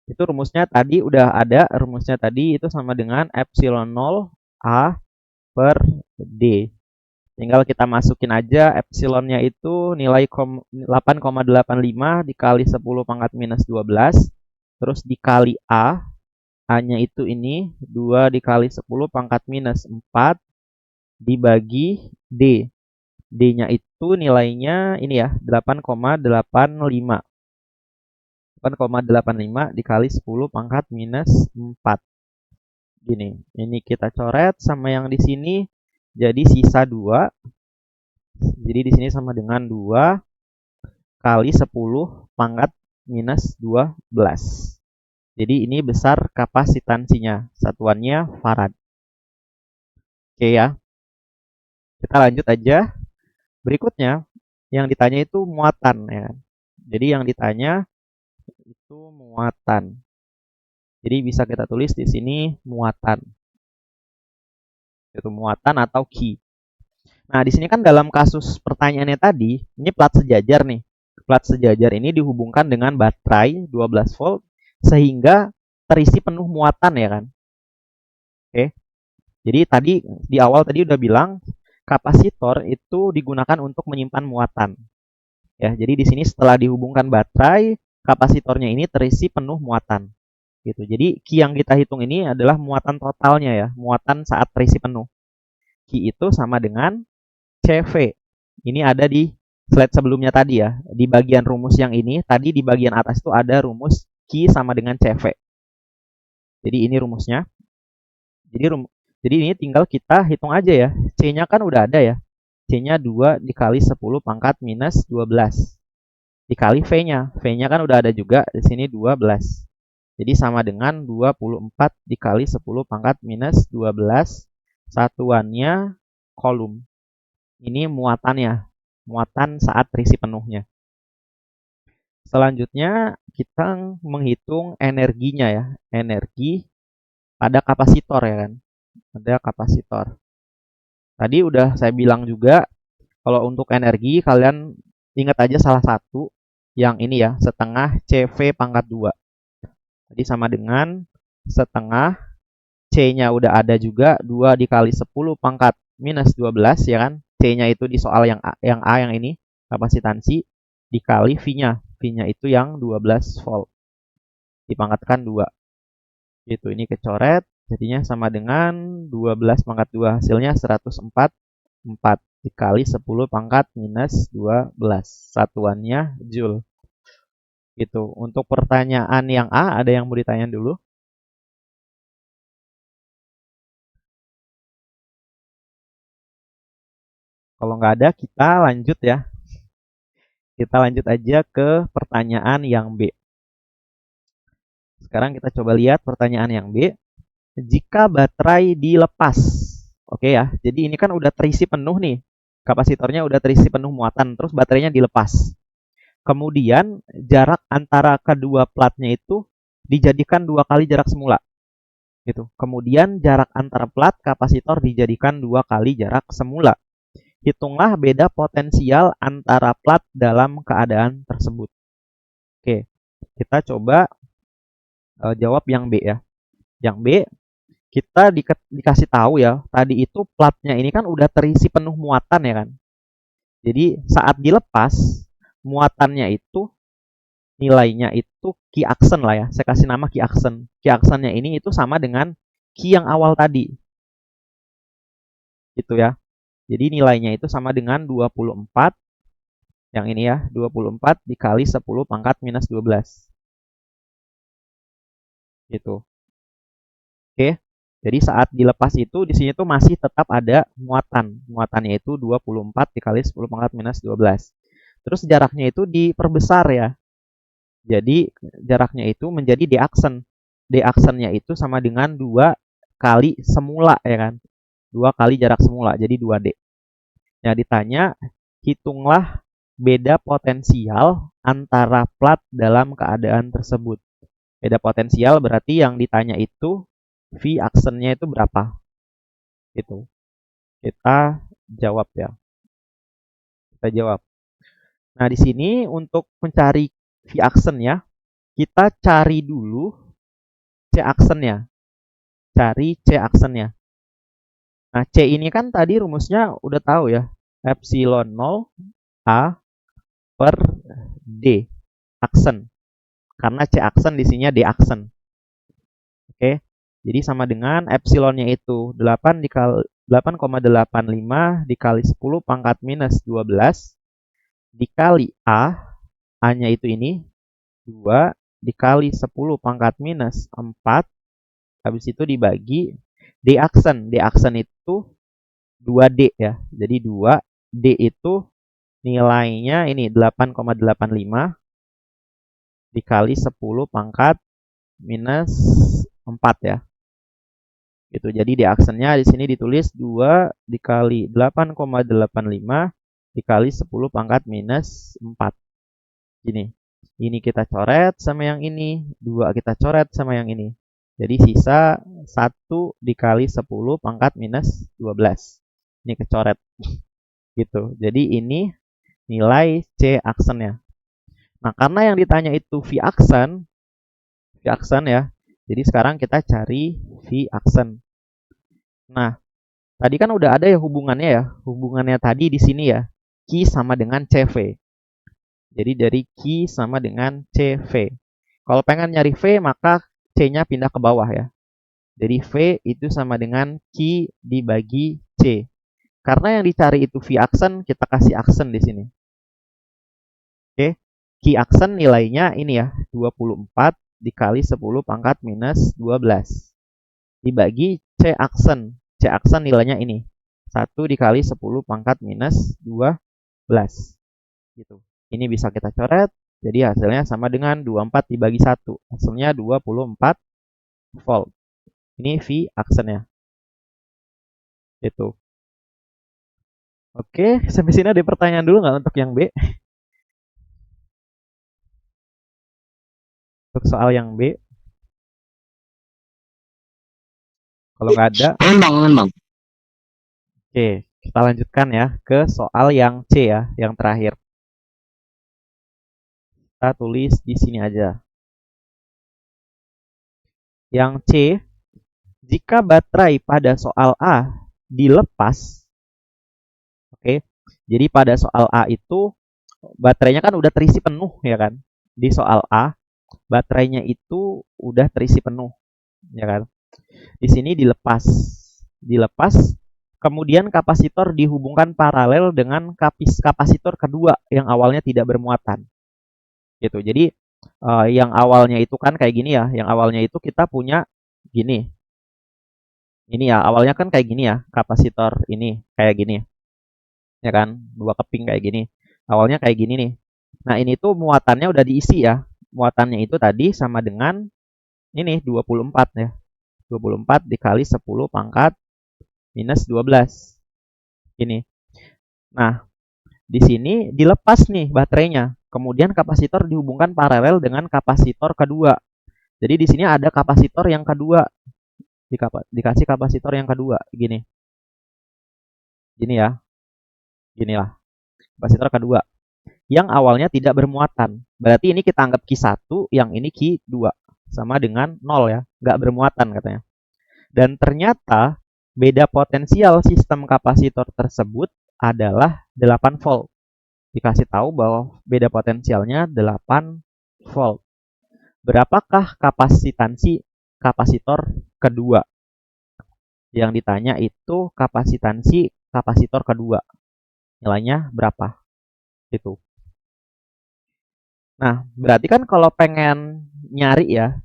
itu rumusnya tadi udah ada. Rumusnya tadi itu sama dengan epsilon 0 A per D. Tinggal kita masukin aja epsilonnya itu nilai 8,85 dikali 10 pangkat minus 12. Terus dikali A-nya itu ini 2 dikali 10 pangkat minus 4 dibagi D. D-nya itu nilainya ini ya 8,85. 8,85 dikali 10 pangkat minus 4. Gini, ini kita coret sama yang di sini jadi sisa 2. Jadi di sini sama dengan 2 kali 10 pangkat minus 12. Jadi ini besar kapasitansinya. Satuannya farad. Oke ya. Kita lanjut aja. Berikutnya yang ditanya itu muatan ya. Jadi yang ditanya itu muatan. Jadi bisa kita tulis di sini muatan. Itu muatan atau Q. Nah, di sini kan dalam kasus pertanyaannya tadi, ini plat sejajar nih. Plat sejajar ini dihubungkan dengan baterai 12 volt sehingga terisi penuh muatan ya kan. Oke. Jadi tadi di awal tadi udah bilang kapasitor itu digunakan untuk menyimpan muatan. Ya, jadi di sini setelah dihubungkan baterai, kapasitornya ini terisi penuh muatan. Gitu. Jadi Q yang kita hitung ini adalah muatan totalnya ya, muatan saat terisi penuh. Q itu sama dengan CV. Ini ada di slide sebelumnya tadi ya. Di bagian rumus yang ini, tadi di bagian atas itu ada rumus Q sama dengan CV. Jadi ini rumusnya. Jadi ini tinggal kita hitung aja ya. C-nya kan udah ada ya. C-nya 2 dikali 10 pangkat minus 12. Dikali V-nya. V-nya kan udah ada juga. Di sini 12. Jadi sama dengan 24 dikali 10 pangkat minus 12. Satuannya kolom. Ini muatannya. Muatan saat terisi penuhnya. Selanjutnya kita menghitung energinya ya. Energi pada kapasitor ya kan. Ada kapasitor. Tadi udah saya bilang juga kalau untuk energi kalian ingat aja salah satu yang ini ya, setengah CV pangkat 2. Jadi sama dengan setengah C-nya udah ada juga 2 dikali 10 pangkat minus 12 ya kan. C-nya itu di soal yang A yang ini kapasitansi dikali V-nya. V-nya itu yang 12 volt. Dipangkatkan 2. Gitu, ini kecoret. Jadinya sama dengan 12 pangkat 2. Hasilnya 104. 4 dikali 10 pangkat minus 12. Satuannya Joule. Gitu. Untuk pertanyaan yang A, ada yang mau ditanya dulu? Kalau nggak ada, kita lanjut ya. Kita lanjut aja ke pertanyaan yang B. Sekarang kita coba lihat pertanyaan yang B. Jika baterai dilepas. Oke ya, jadi ini kan udah terisi penuh nih. Kapasitornya udah terisi penuh muatan, terus baterainya dilepas. Kemudian jarak antara kedua platnya itu dijadikan 2 kali jarak semula. Gitu. Kemudian jarak antara plat kapasitor dijadikan 2 kali jarak semula. Hitunglah beda potensial antara plat dalam keadaan tersebut. Oke, kita coba jawab yang B ya. Yang B, kita dikasih tahu ya, tadi itu platnya ini kan udah terisi penuh muatan ya kan. Jadi saat dilepas, muatannya itu nilainya itu Q aksen lah ya. Saya kasih nama Q aksen. Q aksennya ini itu sama dengan Q yang awal tadi. Gitu ya. Jadi nilainya itu sama dengan 24. Yang ini ya, 24 dikali 10 pangkat minus 12. Gitu. Oke. Jadi saat dilepas itu di sini tuh masih tetap ada muatan. Muatannya itu 24 dikali 10 pangkat minus 12. Terus jaraknya itu diperbesar ya. Jadi jaraknya itu menjadi D aksen. D aksennya itu sama dengan 2 kali semula ya kan. 2 kali jarak semula, jadi 2D. Nah, ditanya, hitunglah beda potensial antara plat dalam keadaan tersebut. Beda potensial berarti yang ditanya itu V aksennya itu berapa? Gitu. Kita jawab ya. Kita jawab. Nah, di sini untuk mencari V aksen ya, kita cari dulu C aksennya. Cari C aksennya. Nah, C ini kan tadi rumusnya udah tahu ya. Epsilon 0 A per D aksen. Karena C aksen di sininya D aksen. Oke. Jadi sama dengan epsilonnya itu 8,85 dikali 10 pangkat minus 12 dikali A. A-nya itu ini 2 dikali 10 pangkat minus 4 Habis itu dibagi D aksen. D aksen itu 2D ya. Jadi 2D itu nilainya ini 8,85 dikali 10 pangkat minus 4 ya. Gitu. Jadi di aksennya di sini ditulis 2 dikali 8,85 dikali 10 pangkat minus 4. Gini. Ini kita coret sama yang ini, 2 kita coret sama yang ini. Jadi sisa 1 dikali 10 pangkat minus 12. Ini kecoret. Gitu. Jadi ini nilai C aksennya. Nah, karena yang ditanya itu V aksen ya. Jadi sekarang kita cari V aksen. Nah, tadi kan udah ada ya hubungannya ya. Hubungannya tadi di sini ya. Q sama dengan CV. Jadi dari Q sama dengan CV. Kalau pengen nyari V, maka C-nya pindah ke bawah ya. Jadi V itu sama dengan Q dibagi C. Karena yang dicari itu V aksen, kita kasih aksen di sini. Oke. Q aksen nilainya ini ya, 24 dikali 10 pangkat minus 12. Dibagi C aksen. C aksen nilainya ini. 1 dikali 10 pangkat minus 12. Gitu. Ini bisa kita coret. Jadi hasilnya sama dengan 24 dibagi 1. Hasilnya 24 volt. Ini V aksennya. Itu. Oke, sampai sini ada pertanyaan dulu nggak untuk yang B? Untuk soal yang B. Kalau nggak ada, Bang. oke, kita lanjutkan ya ke soal yang C ya, yang terakhir. Kita tulis di sini aja. Yang C, jika baterai pada soal A dilepas, oke, jadi pada soal A itu baterainya kan udah terisi penuh ya kan. Di soal A, baterainya itu udah terisi penuh, ya kan. Di sini dilepas, kemudian kapasitor dihubungkan paralel dengan kapasitor kedua yang awalnya tidak bermuatan. Gitu. Jadi yang awalnya itu kan kayak gini ya, yang awalnya itu kita punya gini. Ini ya, awalnya kan kayak gini ya, kapasitor ini kayak gini. Ya kan, 2 keping kayak gini. Awalnya kayak gini nih. Nah, ini tuh muatannya udah diisi ya. Muatannya itu tadi sama dengan ini 24 ya. 24 dikali 10 pangkat minus 12. Ini. Nah, di sini dilepas nih baterainya. Kemudian kapasitor dihubungkan paralel dengan kapasitor kedua. Jadi di sini ada kapasitor yang kedua. Dikasih kapasitor yang kedua. Gini. Gini ya. Ginilah. Kapasitor kedua. Yang awalnya tidak bermuatan. Berarti ini kita anggap Q1, yang ini Q2. Sama dengan 0 ya. Nggak bermuatan katanya. Dan ternyata beda potensial sistem kapasitor tersebut adalah 8 volt. Dikasih tahu bahwa beda potensialnya 8 volt. Berapakah kapasitansi kapasitor kedua? Yang ditanya itu kapasitansi kapasitor kedua. Nilainya berapa? Itu. Nah, berarti kan kalau pengen nyari ya,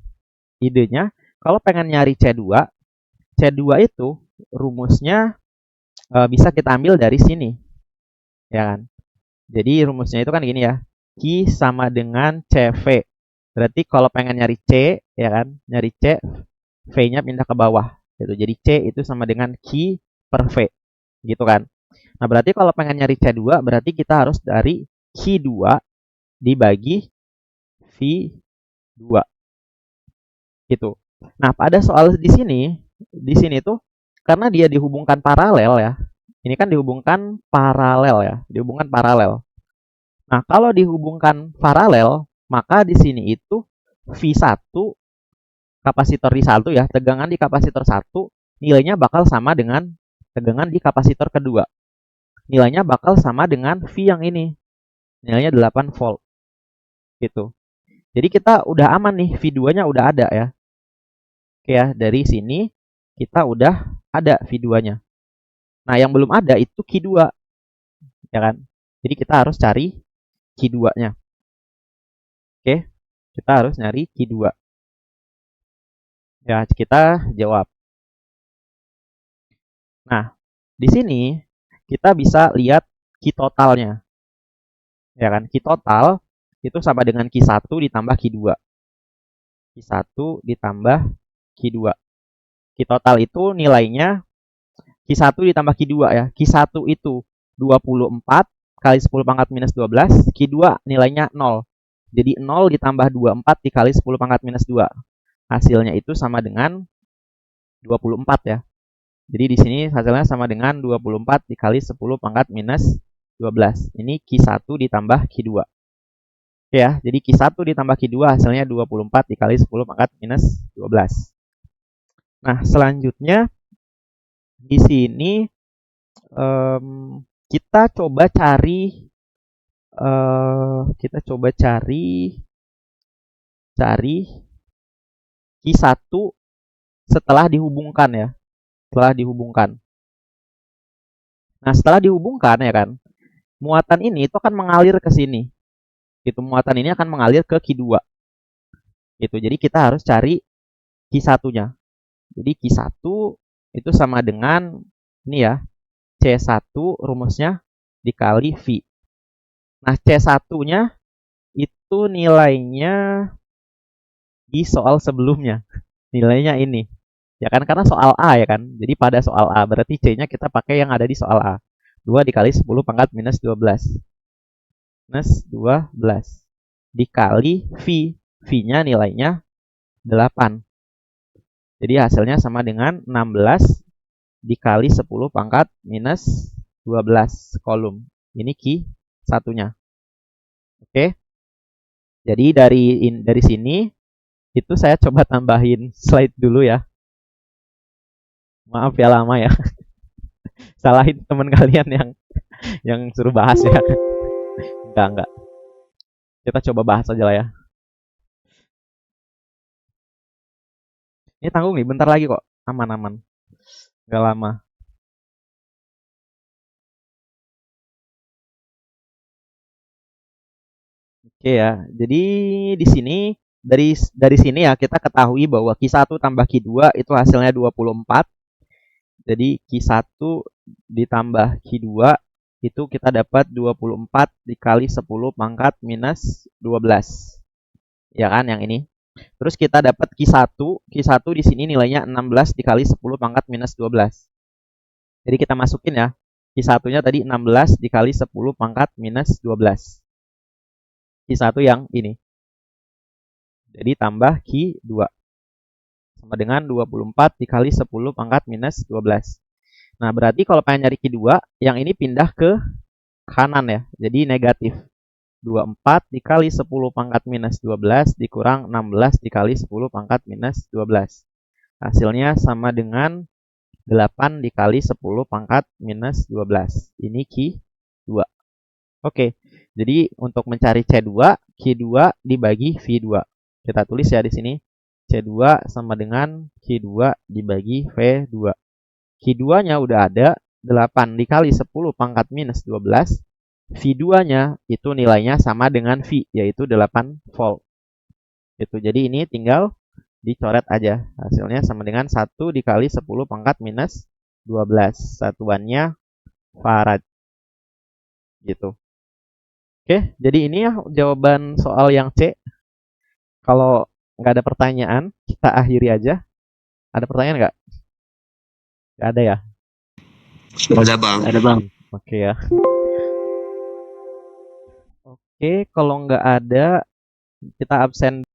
idenya, kalau pengen nyari C2, C2 itu rumusnya bisa kita ambil dari sini. Ya kan? Jadi rumusnya itu kan gini ya. Q sama dengan CV. Berarti kalau pengen nyari C, ya kan? Nyari C, V-nya pindah ke bawah. Gitu. Jadi C itu sama dengan Q per V. Gitu kan? Nah, berarti kalau pengen nyari C2, berarti kita harus dari Q2 dibagi V2. Gitu. Nah, pada soal di sini tuh karena dia dihubungkan paralel ya. Ini kan dihubungkan paralel ya, dihubungkan paralel. Nah, kalau dihubungkan paralel, maka di sini itu V1 kapasitor di 1 ya, tegangan di kapasitor 1 nilainya bakal sama dengan tegangan di kapasitor kedua. Nilainya bakal sama dengan V yang ini. Nilainya 8 volt. Gitu. Jadi kita udah aman nih, V2-nya udah ada ya. Oke ya, dari sini kita udah ada V2-nya. Nah, yang belum ada itu Q2. Ya kan? Jadi kita harus cari Q2-nya. Oke, kita harus nyari Q2. Ya, kita jawab. Nah, di sini kita bisa lihat Q totalnya. Ya kan? Q total itu sama dengan Q1 ditambah Q2. Q1 ditambah Q2. Q total itu nilainya Q1 ditambah Q2 ya. Q1 itu 24 kali 10 pangkat minus 12. Q2 nilainya 0. Jadi 0 ditambah 24 dikali 10 pangkat minus 2. Hasilnya itu sama dengan 24 ya. Jadi di sini hasilnya sama dengan 24 dikali 10 pangkat minus 12. Ini Q1 ditambah Q2. Oke ya, jadi Q1 ditambah Q2 hasilnya 24 dikali 10 pangkat minus 12. Nah, selanjutnya di sini kita coba cari Q1 setelah dihubungkan ya. Setelah dihubungkan. Nah, setelah dihubungkan ya kan, muatan ini itu akan mengalir ke sini. Itu muatan ini akan mengalir ke Q2. Gitu. Jadi kita harus cari Q1-nya. Jadi Q1 itu sama dengan ini ya, C1 rumusnya dikali V. Nah, C1-nya itu nilainya di soal sebelumnya. Nilainya ini. Ya kan, karena soal A ya kan. Jadi pada soal A berarti C-nya kita pakai yang ada di soal A. 2 dikali 10 pangkat minus 12. Minus 12. Dikali V. V-nya nilainya 8. Jadi hasilnya sama dengan 16 dikali 10 pangkat minus 12 kolom. Ini Q1-nya. Oke. Jadi dari sini itu saya coba tambahin slide dulu ya. Maaf ya lama ya. Salahin teman kalian yang suruh bahas ya. Enggak. Kita coba bahas aja lah ya. Ini tanggung nih, bentar lagi kok. Aman. Enggak lama. Oke ya. Jadi di sini dari sini ya kita ketahui bahwa Q1 tambah Q2 itu hasilnya 24. Jadi Q1 ditambah Q2 itu kita dapat 24 dikali 10 pangkat minus 12. Ya kan yang ini. Terus kita dapat Q1. Q1 di sini nilainya 16 dikali 10 pangkat minus 12. Jadi kita masukin ya. Q1-nya tadi 16 dikali 10 pangkat minus 12. Q1 yang ini. Jadi tambah Q2. Sama dengan 24 dikali 10 pangkat minus 12. Nah, berarti kalau pengen nyari Q2, yang ini pindah ke kanan ya. Jadi negatif. 24 dikali 10 pangkat minus 12 dikurang 16 dikali 10 pangkat minus 12. Hasilnya sama dengan 8 dikali 10 pangkat minus 12. Ini Q2. Oke, jadi untuk mencari C2, Q2 dibagi V2. Kita tulis ya di sini. C2 sama dengan Q2 dibagi V2. Q2-nya udah ada, 8 dikali 10 pangkat minus 12. V2-nya itu nilainya sama dengan V, yaitu 8 volt. Itu. Jadi ini tinggal dicoret aja. Hasilnya sama dengan 1 dikali 10 pangkat minus 12. Satuannya farad. Gitu. Oke, jadi ini ya jawaban soal yang C. Kalau nggak ada pertanyaan, kita akhiri aja. Ada pertanyaan nggak? Nggak ada ya? Ada bang. Ada bang. Oke ya. Oke, kalau nggak ada, kita absen